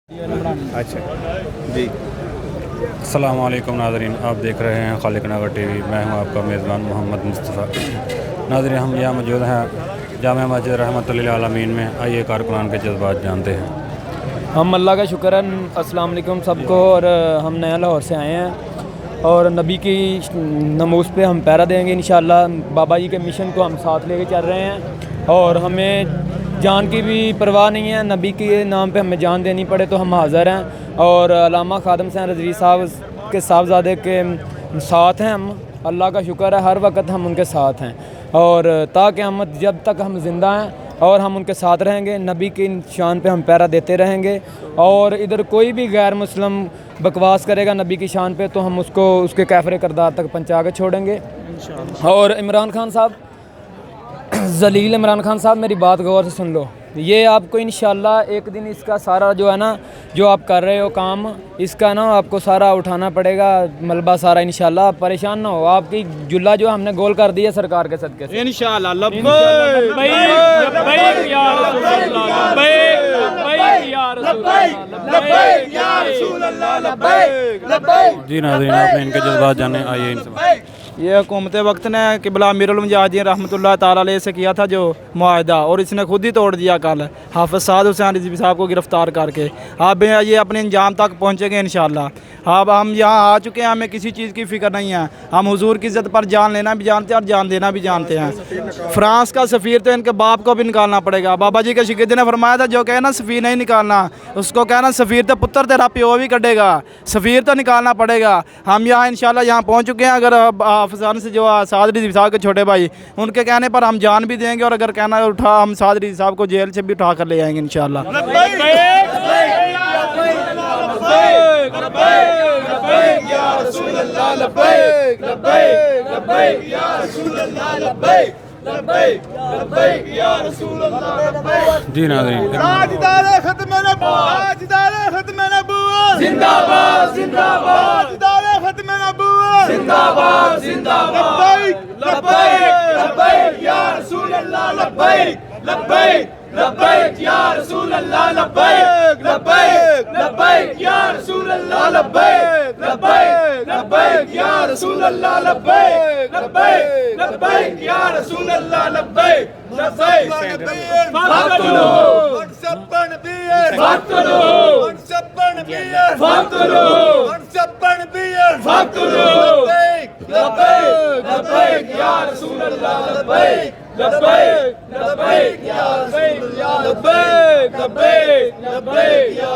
اچھا جی السلام علیکم ناظرین، آپ دیکھ رہے ہیں خالق نگر ٹی وی۔ میں ہوں آپ کا میزبان محمد مصطفیٰ۔ ناظرین، ہم یہاں موجود ہیں جامع مسجد رحمۃ للعالمین میں۔ آئیے کارکنان کے جذبات جانتے ہیں۔ ہم اللہ کا شکر ہے، السلام علیکم سب کو، اور ہم نیا لاہور سے آئے ہیں اور نبی کی نموز پہ ہم پیرا دیں گے انشاءاللہ۔ بابا جی کے مشن کو ہم ساتھ لے کے چل رہے ہیں اور ہمیں جان کی بھی پرواہ نہیں ہے، نبی کے نام پہ ہمیں جان دینی پڑے تو ہم حاضر ہیں۔ اور علامہ خادم حسین رضوی صاحب کے صاحبزادے کے ساتھ ہیں ہم، اللہ کا شکر ہے ہر وقت ہم ان کے ساتھ ہیں، اور تا قیامت جب تک ہم زندہ ہیں اور ہم ان کے ساتھ رہیں گے، نبی کی شان پہ ہم پیرا دیتے رہیں گے۔ اور ادھر کوئی بھی غیر مسلم بکواس کرے گا نبی کی شان پہ تو ہم اس کو اس کے کافر کردار تک پہنچا کے چھوڑیں گے۔ اور عمران خان صاحب، ذلیل عمران خان صاحب، میری بات غور سے سن لو، یہ آپ کو انشاءاللہ ایک دن اس کا سارا جو ہے نا، جو آپ کر رہے ہو کام، اس کا نا آپ کو سارا اٹھانا پڑے گا، ملبہ سارا انشاءاللہ۔ آپ پریشان نہ ہو، آپ کی جلا جو ہم نے گول کر دی ہے سرکار کے صدقے سے انشاءاللہ۔ لبیک لبیک یا رسول اللہ، لبیک یا رسول اللہ، لبیک یا رسول اللہ، لبیک لبیک۔ جی ناظرین، آپ نے ان کے جذبات جانے، آئیے ان سے۔ یہ حکومت وقت نے قبلہ امیر المجاہدین رحمۃ اللہ تعالیٰ علیہ سے کیا تھا جو معاہدہ، اور اس نے خود ہی توڑ دیا کل حافظ سعد حسین رضوی صاحب کو گرفتار کر کے۔ اب یہ اپنے انجام تک پہنچیں گے انشاءاللہ۔ اب ہم یہاں آ چکے ہیں، ہمیں کسی چیز کی فکر نہیں ہے، ہم حضور کی عزت پر جان لینا بھی جانتے ہیں اور جان دینا بھی جانتے ہیں۔ فرانس کا سفیر تو ان کے باپ کو بھی نکالنا پڑے گا۔ بابا جی کے شاگرد نے فرمایا تھا جو کہنا سفیر نہیں نکالنا، اس کو کہنا سفیر تو پتر تیرا پیو بھی کٹے گا، سفیر تو نکالنا پڑے گا۔ ہم یہاں انشاءاللہ یہاں پہنچ چکے ہیں۔ اگر حافظان سے جو سعد رضوی صاحب کے چھوٹے بھائی، ان کے کہنے پر ہم جان بھی دیں گے، اور اگر کہنا اٹھا ہم سعد رضوی صاحب کو جیل سے بھی اٹھا کر لے آئیں گے انشاءاللہ۔ جی ناظرین، تاجدار ختم نبوت، تاجدار ختم نبوت زندہ باد، زندہ باد، تاجدار ختم نبوت زندہ باد، زندہ باد۔ لبیک لبیک یا رسول اللہ، لبیک لبیک لبیک یا رسول اللہ، لبیک لبیک لبیک یا رسول اللہ، لبیک لبیک لبیک یا رسول اللہ، لبیک لبیک لبیک یا رسول اللہ، لبیک لبیک۔ فاقتلو منصب نبیین، فاقتلو منصب نبیین، فاقتلو منصب نبیین، فاقتلو۔ لبیک لبیک لبیک یا رسول اللہ، لبیک لبیک لبیک یا رسول اللہ، لبیک لبیک لبیک یا